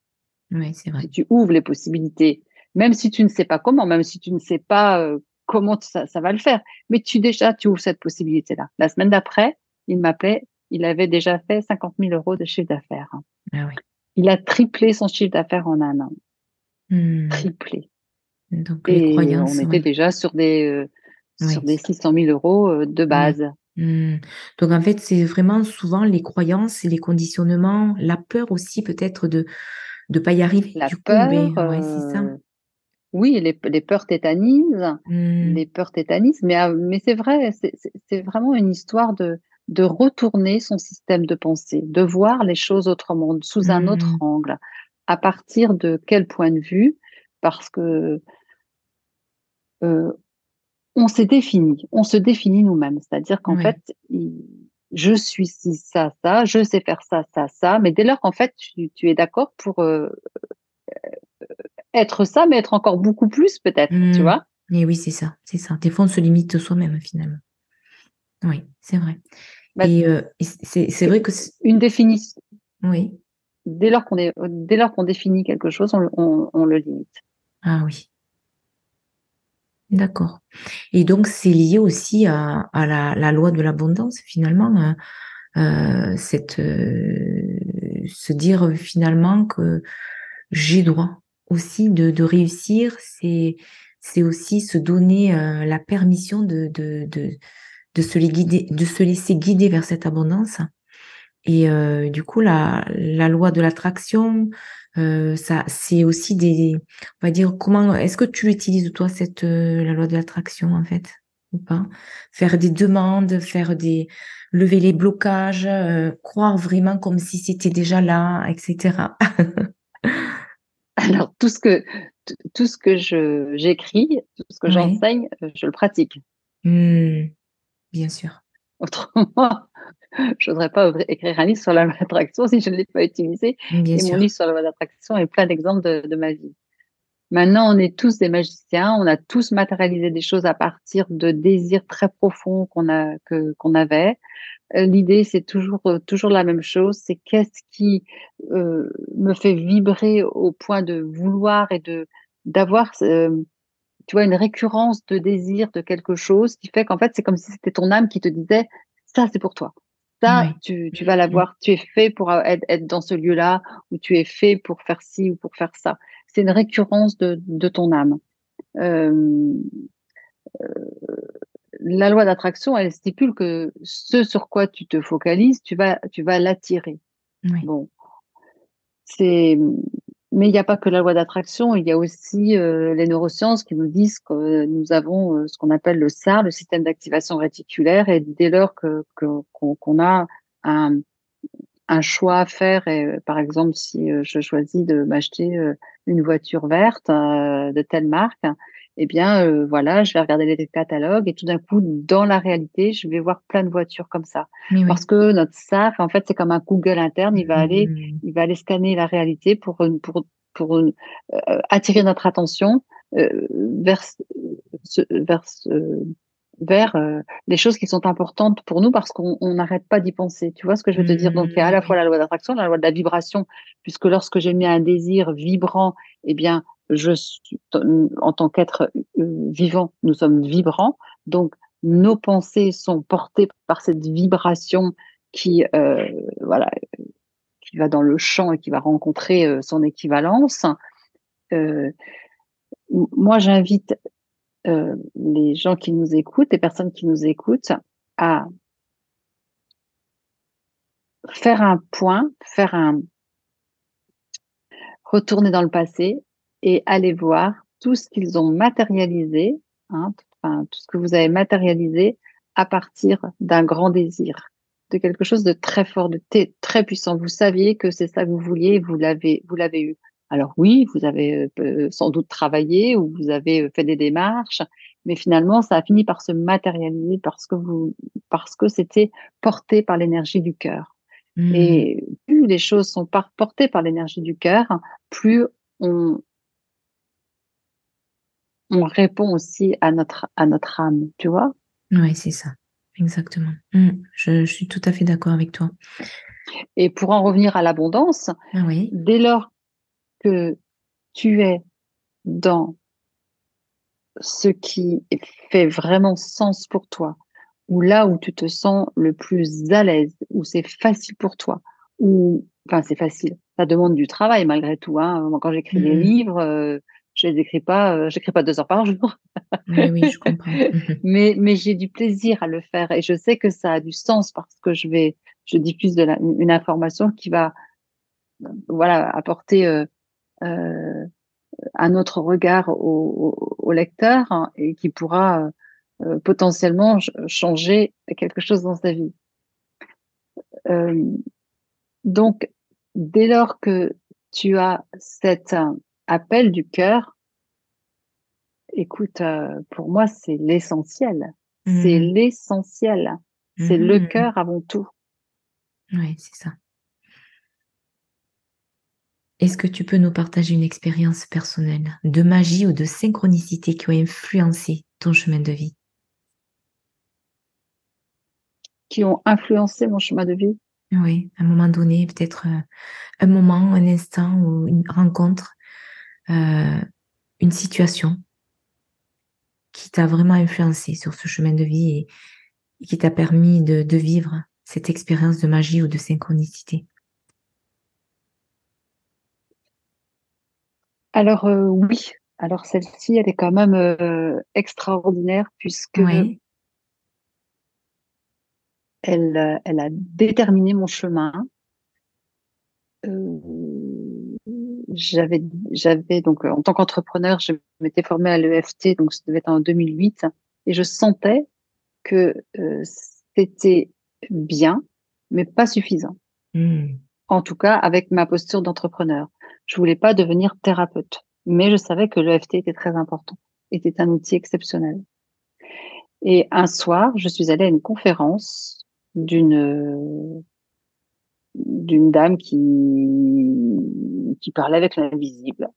Oui, c'est vrai. si tu ouvres les possibilités, même si tu ne sais pas comment, même si tu ne sais pas comment ça va le faire, mais tu ouvres cette possibilité-là. La semaine d'après, il m'appelait, il avait déjà fait 50 000 euros de chiffre d'affaires. Ah oui. Il a triplé son chiffre d'affaires en un an. Hmm. Triplé. Donc, les Et on croyances, était oui. déjà sur Oui. des 600 000 euros de Oui. base. Donc, en fait, c'est vraiment souvent les croyances et les conditionnements, la peur aussi peut-être de ne pas y arriver. La Du coup, peur, ben, ouais, c'est ça. oui, les peurs tétanisent, Hmm. mais c'est vrai, c'est vraiment une histoire de retourner son système de pensée, de voir les choses autrement, sous un autre Hmm. angle. À partir de quel point de vue? Parce que euh, on se définit nous-mêmes. C'est-à-dire qu'en Oui. fait, je suis ci, ça, je sais faire ça, mais dès lors qu'en fait, tu es d'accord pour être ça, mais être encore beaucoup plus peut-être, tu Mm. vois? Et oui, c'est ça, c'est ça. Des fois, on se limite soi-même, finalement. Oui, c'est vrai. Bah, Et c'est vrai que... une définition, Oui. dès lors qu'on définit quelque chose, on le limite. Ah oui, d'accord. Et donc, c'est lié aussi à la loi de l'abondance, finalement. Se dire finalement que j'ai droit aussi de réussir, c'est aussi se donner la permission de de se laisser guider vers cette abondance. Et du coup, la loi de l'attraction, ça, c'est aussi on va dire, comment, est-ce que tu l'utilises toi, la loi de l'attraction, en fait, ou pas? Faire des demandes, lever les blocages, croire vraiment comme si c'était déjà là, etc. Alors, tout ce que j'écris, tout ce que Oui. j'enseigne, je le pratique. Hmm, bien sûr. Autrement, je voudrais pas écrire un livre sur la loi d'attraction si je ne l'ai pas utilisé. Bien Et mon sûr. livre sur la loi d'attraction est plein d'exemples de ma vie. Maintenant, on est tous des magiciens, on a tous matérialisé des choses à partir de désirs très profonds qu'on avait. L'idée, c'est toujours la même chose, c'est qu'est-ce qui me fait vibrer au point de vouloir et d'avoir, tu vois, une récurrence de désir de quelque chose qui fait qu'en fait, c'est comme si c'était ton âme qui te disait, ça, c'est pour toi. Ça, Oui. tu vas l'avoir, tu es fait pour être dans ce lieu-là, ou tu es fait pour faire ci ou pour faire ça. C'est une récurrence de ton âme. Euh, la loi d'attraction, elle stipule que ce sur quoi tu te focalises, tu vas l'attirer. Oui. Bon, c'est, mais il n'y a pas que la loi d'attraction, il y a aussi les neurosciences qui nous disent que nous avons ce qu'on appelle le SAR, le système d'activation réticulaire, et dès lors qu'on a un, un choix à faire, et par exemple, si je choisis de m'acheter une voiture verte de telle marque, eh bien, voilà, je vais regarder les catalogues et tout d'un coup, dans la réalité, je vais voir plein de voitures comme ça. Oui, oui. Parce que notre SAR, en fait, c'est comme un Google interne, Hmm, il va aller scanner la réalité pour attirer notre attention euh, vers, ce- vers, ce- vers les choses qui sont importantes pour nous parce qu'on n'arrête pas d'y penser. Tu vois ce que je veux te dire? Donc, il y a à oui, la fois oui. la loi d'attraction, la loi de la vibration, puisque lorsque j'ai mis un désir vibrant, eh bien, en tant qu'être vivant, nous sommes vibrants. Donc, nos pensées sont portées par cette vibration qui, voilà, qui va dans le champ et qui va rencontrer son équivalence. Euh, Moi, j'invite les gens qui nous écoutent, les personnes qui nous écoutent, à faire un point, retourner dans le passé et aller voir tout ce qu'ils ont matérialisé, hein, enfin, tout ce que vous avez matérialisé à partir d'un grand désir, de quelque chose de très fort, très puissant. Vous saviez que c'est ça que vous vouliez, vous l'avez eu. Alors oui, vous avez sans doute travaillé ou vous avez fait des démarches, mais finalement, ça a fini par se matérialiser parce que c'était porté par l'énergie du cœur. Hmm, Et plus les choses sont portées par l'énergie du cœur, plus on, on répond aussi à notre âme, tu vois. oui, c'est ça. Exactement. Hmm, je suis tout à fait d'accord avec toi. Et pour en revenir à l'abondance, Ah oui. dès lors que tu es dans ce qui fait vraiment sens pour toi, ou là où tu te sens le plus à l'aise, où c'est facile pour toi, ou enfin c'est facile, ça demande du travail malgré tout, hein. Moi, quand j'écris des Hmm, livres, j'écris pas 2 heures par jour. oui, oui, je comprends. Mais j'ai du plaisir à le faire et je sais que ça a du sens parce que je diffuse une information qui va, voilà, apporter euh, un autre regard au lecteur, hein, et qui pourra potentiellement changer quelque chose dans sa vie. Euh, donc, dès lors que tu as cet appel du cœur, écoute, pour moi, c'est l'essentiel. C'est Hmm, l'essentiel. C'est le cœur avant tout. Oui, c'est ça. Est-ce que tu peux nous partager une expérience personnelle de magie ou de synchronicité qui ont influencé ton chemin de vie? Qui ont influencé mon chemin de vie. Oui, à un moment donné, peut-être un moment, un instant ou une rencontre, une situation qui t'a vraiment influencé sur ce chemin de vie et qui t'a permis de vivre cette expérience de magie ou de synchronicité. Alors oui, alors celle-ci, elle est quand même extraordinaire puisque Oui, elle a déterminé mon chemin. Euh, j'avais donc en tant qu'entrepreneur, je m'étais formée à l'EFT, donc ça devait être en 2008, et je sentais que c'était bien, mais pas suffisant. hmm, En tout cas, avec ma posture d'entrepreneur. Je voulais pas devenir thérapeute, mais je savais que l'EFT était très important, était un outil exceptionnel. Et un soir, je suis allée à une conférence d'une dame qui parlait avec l'invisible.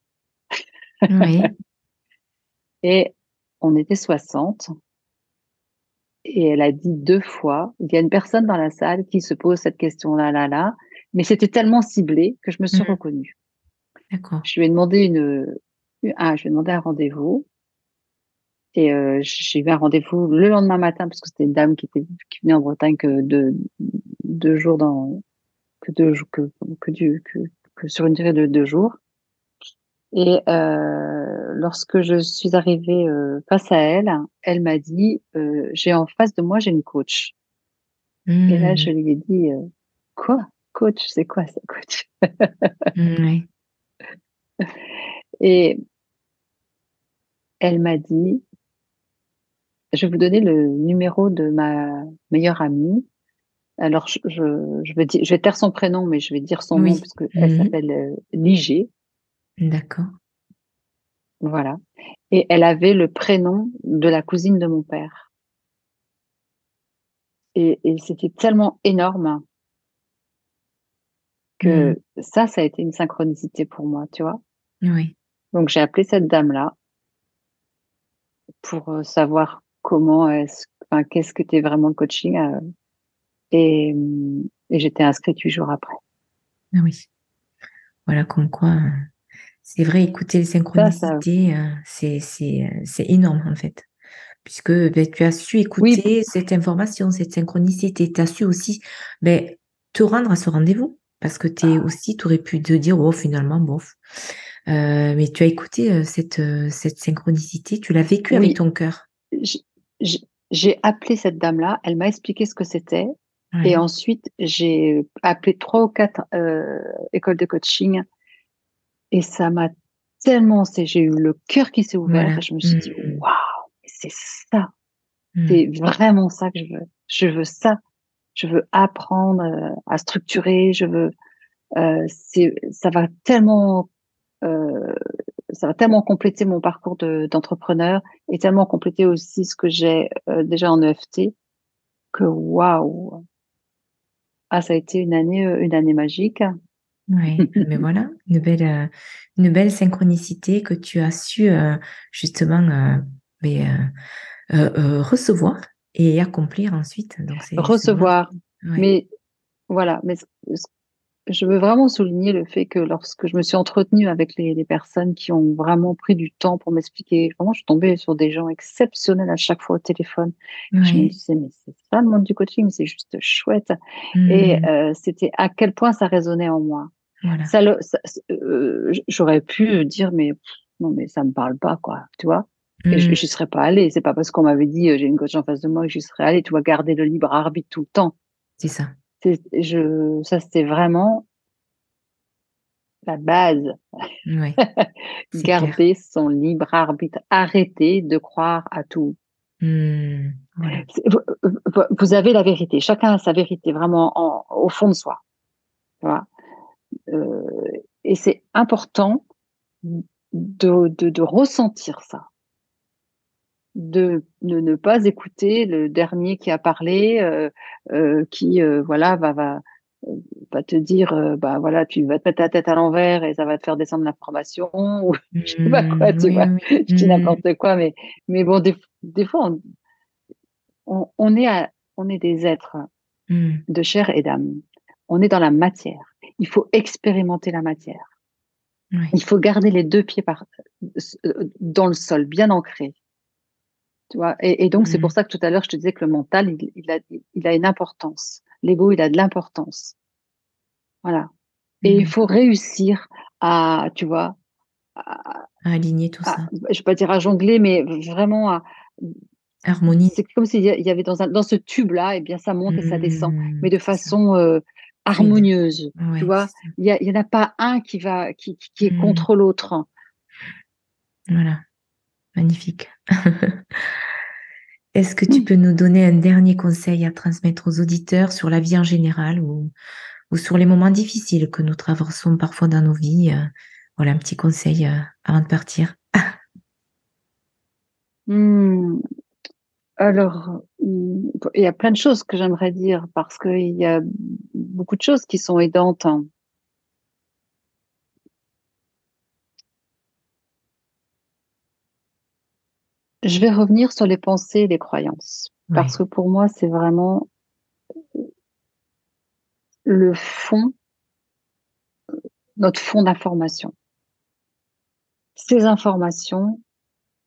oui, Et on était 60. Et elle a dit 2 fois, il y a une personne dans la salle qui se pose cette question-là, là, là. Mais c'était tellement ciblé que je me suis hmm, reconnue. d'accord. Je lui ai demandé je lui ai demandé un rendez-vous. Et j'ai eu un rendez-vous le lendemain matin parce que c'était une dame qui venait en Bretagne que 2 jours que deux jours que sur une durée de 2 jours. Et lorsque je suis arrivée face à elle, elle m'a dit j'ai en face de moi j'ai une coach. Et là je Hmm, lui ai dit quoi? Coach, c'est quoi ça, coach? oui, Et elle m'a dit je vais vous donner le numéro de ma meilleure amie. Alors je vais taire son prénom, mais je vais dire son nom oui, parce que elle hmm, s'appelle Ligé, d'accord. voilà. Et elle avait le prénom de la cousine de mon père. Et c'était tellement énorme Hmm, que ça a été une synchronicité pour moi, tu vois. oui, Donc j'ai appelé cette dame-là pour savoir enfin, qu'est-ce que t'es vraiment le coaching, et, et j'étais inscrite 8 jours après. ah oui. Voilà, comme quoi, c'est vrai, écouter les Ça, synchronicités, c'est énorme en fait. Puisque ben, tu as su oui, écouter cette information, cette synchronicité, tu as su aussi ben, te rendre à ce rendez-vous. Parce que tu aurais pu te dire, oh, finalement, bof. Mais tu as écouté cette synchronicité, tu l'as vécu avec oui, ton cœur. j- j'ai appelé cette dame-là, elle m'a expliqué ce que c'était. Et Ouais. ensuite, j'ai appelé 3 ou 4 écoles de coaching. Et ça m'a tellement, j'ai eu le cœur qui s'est ouvert Voilà. et je me suis dit, Mm, waouh, c'est ça, mm, c'est vraiment ça que je veux. Je veux ça. Je veux apprendre à structurer. Ça va euh, ça va tellement compléter mon parcours d'entrepreneur et tellement compléter aussi ce que j'ai déjà en EFT que waouh, ah, ça a été une année magique. ouais. Mais voilà, une belle synchronicité que tu as su justement ben, recevoir et accomplir ensuite. Donc, c'est vraiment... Recevoir. Ouais. Mais voilà, mais je veux vraiment souligner le fait que lorsque je me suis entretenue avec les personnes qui ont vraiment pris du temps pour m'expliquer, vraiment, je suis tombée sur des gens exceptionnels à chaque fois au téléphone. Et je me Ouais. disais, mais c'est ça le monde du coaching, c'est juste chouette. Et Mm, c'était à quel point ça résonnait en moi. voilà. J'aurais pu dire, mais pff, non, mais ça me parle pas, quoi, tu vois. Et Mm, j'y serais pas allée. C'est pas parce qu'on m'avait dit, j'ai une coach en face de moi que j'y serais allée. Tu vas garder le libre arbitre tout le temps. c'est ça. Ça, c'était vraiment la base. Ouais, c'est clair. Garder son libre arbitre. Arrêter de croire à tout. Voilà. Vous avez la vérité. Chacun a sa vérité vraiment au fond de soi. Tu vois. Euh, et c'est important de ressentir ça. de ne pas écouter le dernier qui a parlé, qui voilà va te dire bah voilà, tu vas te mettre la tête à l'envers et ça va te faire descendre l'information ou je sais pas quoi, tu Oui, vois, oui. je dis n'importe quoi, mais bon, des fois on est des êtres Mm. de chair et d'âme, on est dans la matière, il faut expérimenter la matière, Oui. il faut garder les deux pieds dans le sol, bien ancrés. Tu vois, et donc, c'est pour Mm. ça que tout à l'heure, je te disais que le mental, il a une importance. L'ego, il a de l'importance. Voilà. Et il Mm. faut réussir à, tu vois, à, À aligner tout ça. je vais pas dire à jongler, mais vraiment Harmonie. c'est comme s'il y avait dans ce tube-là, et bien, ça monte et ça descend, mais de C'est ça. façon Fluide. harmonieuse. Tu Oui, vois, c'est ça. il y en a pas un qui est Mm. contre l'autre. Voilà. Magnifique. Est-ce que tu peux nous donner un dernier conseil à transmettre aux auditeurs sur la vie en général ou sur les moments difficiles que nous traversons parfois dans nos vies? Voilà, un petit conseil avant de partir. Hmm. Alors, il y a plein de choses que j'aimerais dire parce qu'il y a beaucoup de choses qui sont aidantes, hein. Je vais revenir sur les pensées et les croyances parce Oui. que pour moi, c'est vraiment le fond, notre fond d'information. Ces informations,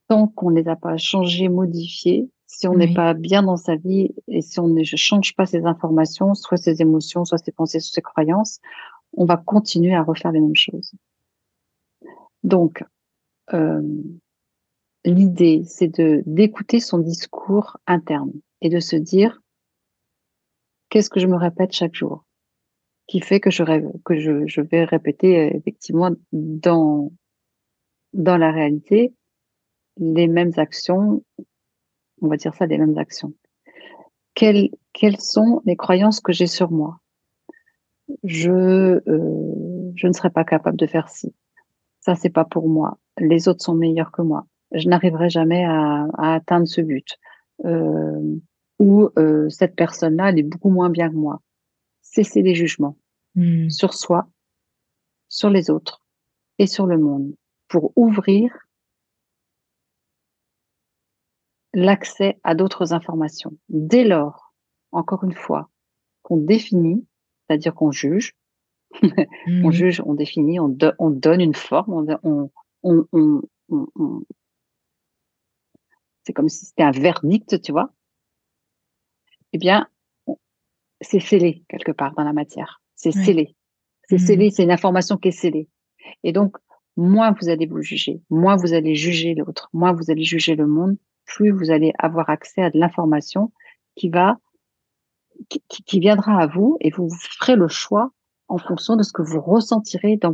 tant qu'on ne les a pas changées, modifiées, si on n'est Oui. pas bien dans sa vie et si on ne change pas ces informations, soit ses émotions, soit ses pensées, soit ses croyances, on va continuer à refaire les mêmes choses. Donc, euh, l'idée, c'est d'écouter son discours interne et de se dire qu'est-ce que je me répète chaque jour, qui fait que je vais répéter effectivement dans la réalité les mêmes actions, on va dire ça, les mêmes actions. Quelles sont les croyances que j'ai sur moi? Je ne serai pas capable de faire ci. Ça, c'est pas pour moi. Les autres sont meilleurs que moi. Je n'arriverai jamais à atteindre ce but. Euh, ou cette personne-là, elle est beaucoup moins bien que moi. Cesser les jugements Mm. sur soi, sur les autres et sur le monde pour ouvrir l'accès à d'autres informations. Dès lors, encore une fois, qu'on définit, c'est-à-dire qu'on juge, on Oui. juge, on définit, on donne une forme, on, on, on, c'est comme si c'était un verdict, tu vois. Eh bien, c'est scellé quelque part dans la matière. C'est Oui. scellé. C'est Mm. scellé, c'est une information qui est scellée. Et donc, moins vous allez vous juger, moins vous allez juger l'autre, moins vous allez juger le monde, plus vous allez avoir accès à de l'information qui va, qui viendra à vous et vous ferez le choix en fonction de ce que vous ressentirez dans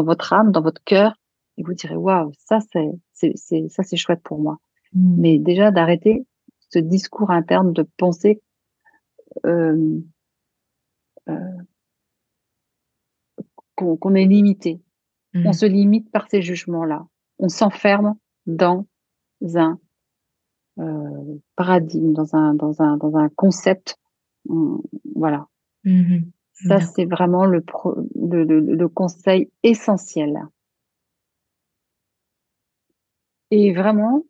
votre âme, dans votre cœur. Et vous direz, waouh, ça, c'est chouette pour moi. Mm. Mais déjà, d'arrêter ce discours interne de penser, euh, euh, qu'on est limité. On Mm. se limite par ces jugements-là. On s'enferme dans un paradigme, dans un concept. Voilà. Mhm. Ça, D'accord. c'est vraiment le conseil essentiel. Et vraiment,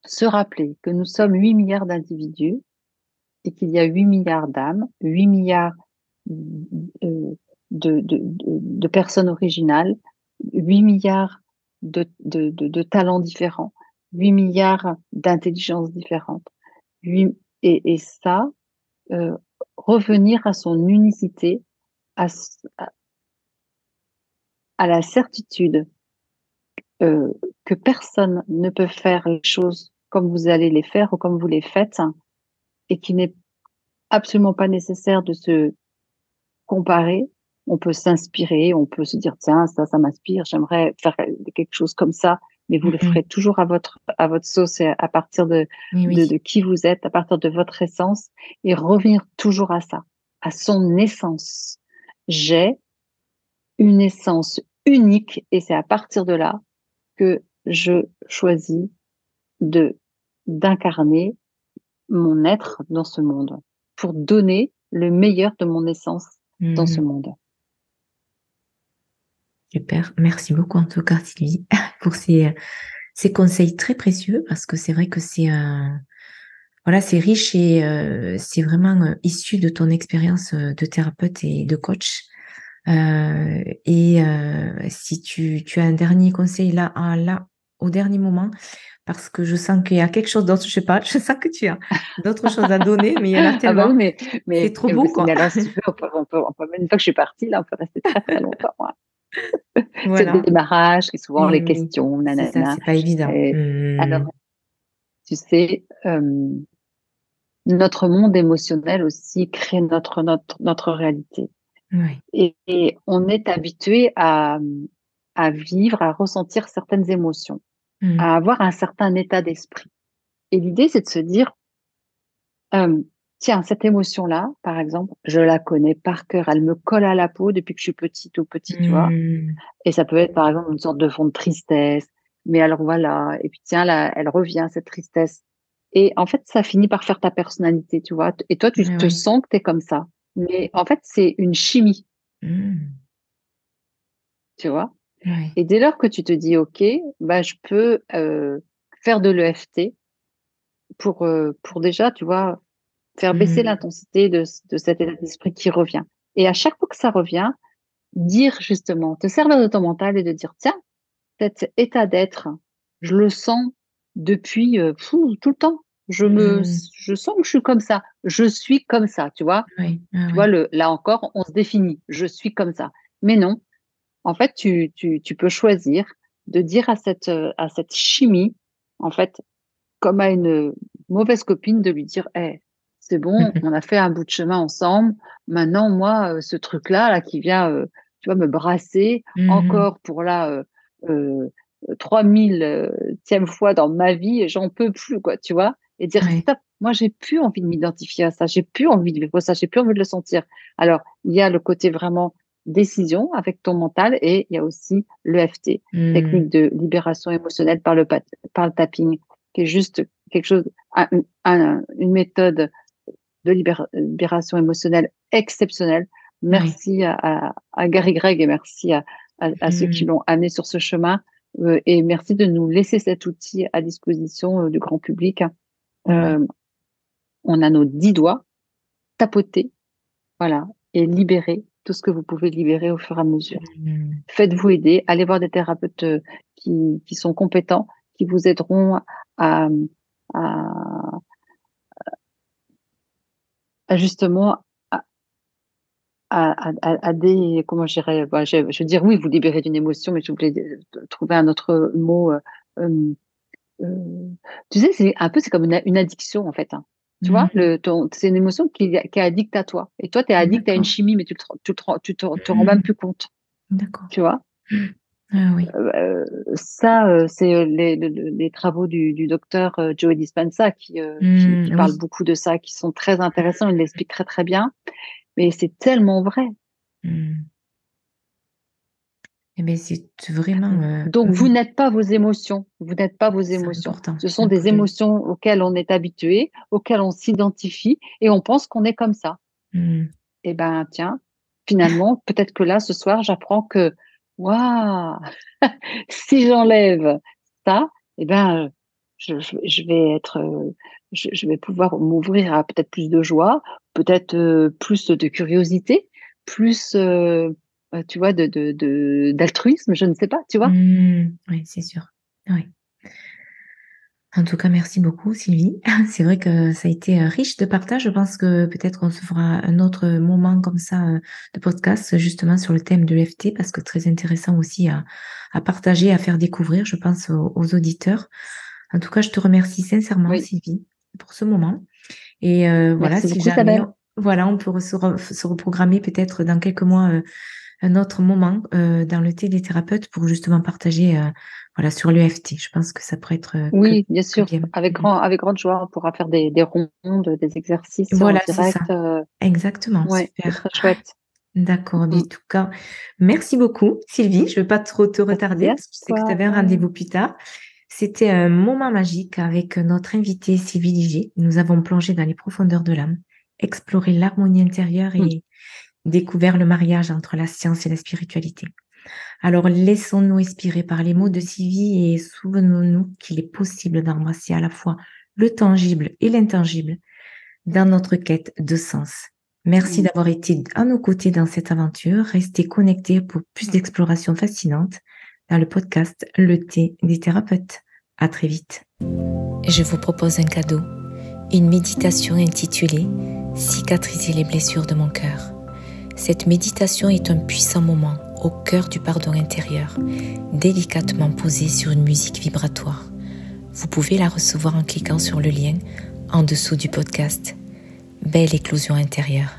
se rappeler que nous sommes 8 milliards d'individus et qu'il y a 8 milliards d'âmes, 8 milliards euh, de personnes originales, 8 milliards de talents différents, 8 milliards d'intelligences différentes. 8 et ça, euh, revenir à son unicité, à, à la certitude euh, que personne ne peut faire les choses comme vous allez les faire ou comme vous les faites, et qu'il n'est absolument pas nécessaire de se comparer. On peut s'inspirer, on peut se dire, tiens, ça m'inspire, j'aimerais faire quelque chose comme ça, mais vous le Mhm. ferez toujours à votre sauce et à partir Oui, oui. de qui vous êtes, à partir de votre essence, et revenir toujours à ça, à son essence. J'ai une essence unique et c'est à partir de là que je choisis d'incarner mon être dans ce monde, pour donner le meilleur de mon essence dans ce monde. Super, merci beaucoup en tout cas Sylvie pour ces conseils très précieux, parce que c'est vrai que c'est riche et c'est vraiment issu de ton expérience de thérapeute et de coach. Si tu as un dernier conseil là au dernier moment, parce que je sens qu'il y a quelque chose d'autre, je sais pas, je sens que tu as d'autres choses à donner, mais il y en a tellement. Oui, c'est trop beau, quoi. Mais alors, si tu veux, on peut, même une fois que je suis partie, là, on peut rester très, très longtemps. Voilà. C'est le démarrage, et souvent les Oui, questions, c'est ça, c'est pas évident. Alors, tu sais, notre monde émotionnel aussi crée notre réalité. Oui. Et on est habitué à vivre, à ressentir certaines émotions, à avoir un certain état d'esprit. Et l'idée, c'est de se dire, tiens, cette émotion-là, par exemple, je la connais par cœur, elle me colle à la peau depuis que je suis petite ou petit, tu vois. Et ça peut être, par exemple, une sorte de fond de tristesse. Mais alors voilà, et puis tiens, là, elle revient, cette tristesse. Et en fait, ça finit par faire ta personnalité, tu vois. Et toi, tu te sens que tu es comme ça. Mais en fait, c'est une chimie, tu vois. Et dès lors que tu te dis, OK, bah, je peux faire de l'EFT pour déjà, tu vois, faire baisser l'intensité de cet état d'esprit qui revient. Et à chaque fois que ça revient, dire justement, te servir de ton mental et de dire, tiens, cet état d'être, je le sens depuis tout le temps. Je sens que je suis comme ça. Je suis comme ça, tu vois. Tu vois, là encore, on se définit. Je suis comme ça. Mais non, en fait, tu peux choisir de dire à cette chimie, en fait, comme à une mauvaise copine, de lui dire, hey, c'est bon, on a fait un bout de chemin ensemble. Maintenant, moi, ce truc-là, là, qui vient, tu vois, me brasser encore pour la 3000e fois dans ma vie, j'en peux plus, quoi, tu vois. Et dire, stop, moi, j'ai plus envie de m'identifier à ça, j'ai plus envie de vivre ça, j'ai plus envie de le sentir. Alors, il y a le côté vraiment décision avec ton mental, et il y a aussi l'EFT, technique de libération émotionnelle par le tapping, qui est juste quelque chose, une méthode de libération émotionnelle exceptionnelle. Merci à Gary Gregg, et merci à ceux qui l'ont amené sur ce chemin, et merci de nous laisser cet outil à disposition du grand public. On a nos 10 doigts, tapoter, voilà, et libérer tout ce que vous pouvez libérer au fur et à mesure. Faites-vous aider, allez voir des thérapeutes qui sont compétents, qui vous aideront justement à des, comment je dirais, je veux dire, oui, vous libérez d'une émotion, mais je voulais trouver un autre mot. Tu sais, c'est comme une addiction, en fait. Hein. Tu vois, c'est une émotion qui est addicte à toi. Et toi, tu es addict à une chimie, mais tu te rends même plus compte. D'accord. Tu vois? Oui. C'est les travaux du docteur Joe Dispenza qui parle beaucoup de ça, qui sont très intéressants. Il l'explique très, très bien. Mais c'est tellement vrai. Eh bien, c'est vraiment. Donc, vous n'êtes pas vos émotions. Vous n'êtes pas vos émotions. Ce sont des émotions auxquelles on est habitué, auxquelles on s'identifie, et on pense qu'on est comme ça. Eh ben, tiens, finalement, peut-être que là, ce soir, j'apprends que, waouh, si j'enlève ça, eh ben, je vais être, je vais pouvoir m'ouvrir à peut-être plus de joie, peut-être plus de curiosité, plus, tu vois, d'altruisme, je ne sais pas, tu vois. Oui, c'est sûr. Oui. En tout cas, merci beaucoup, Sylvie. C'est vrai que ça a été riche de partage. Je pense que peut-être on se fera un autre moment comme ça de podcast, justement sur le thème de l'EFT, parce que très intéressant aussi à partager, à faire découvrir, je pense, aux auditeurs. En tout cas, je te remercie sincèrement, Sylvie, pour ce moment. Et voilà, si jamais, on peut se reprogrammer peut-être dans quelques mois un autre moment dans le téléthérapeute pour justement partager sur l'EFT. Je pense que ça pourrait être oui, bien sûr, avec grande joie, on pourra faire des rondes, des exercices en direct. C'est ça. Exactement, super. C'est très chouette. D'accord, en tout cas, merci beaucoup Sylvie. Je ne vais pas trop te retarder parce que je sais que tu avais un rendez-vous plus tard. C'était un moment magique avec notre invitée Sylvie Ligier. Nous avons plongé dans les profondeurs de l'âme, exploré l'harmonie intérieure et découvert le mariage entre la science et la spiritualité. Alors, laissons-nous inspirer par les mots de Sylvie et souvenons-nous qu'il est possible d'embrasser à la fois le tangible et l'intangible dans notre quête de sens. Merci d'avoir été à nos côtés dans cette aventure. Restez connectés pour plus d'explorations fascinantes dans le podcast Le thé des thérapeutes. À très vite. Je vous propose un cadeau, une méditation intitulée « Cicatriser les blessures de mon cœur ». Cette méditation est un puissant moment au cœur du pardon intérieur, délicatement posé sur une musique vibratoire. Vous pouvez la recevoir en cliquant sur le lien en dessous du podcast. Belle éclosion intérieure.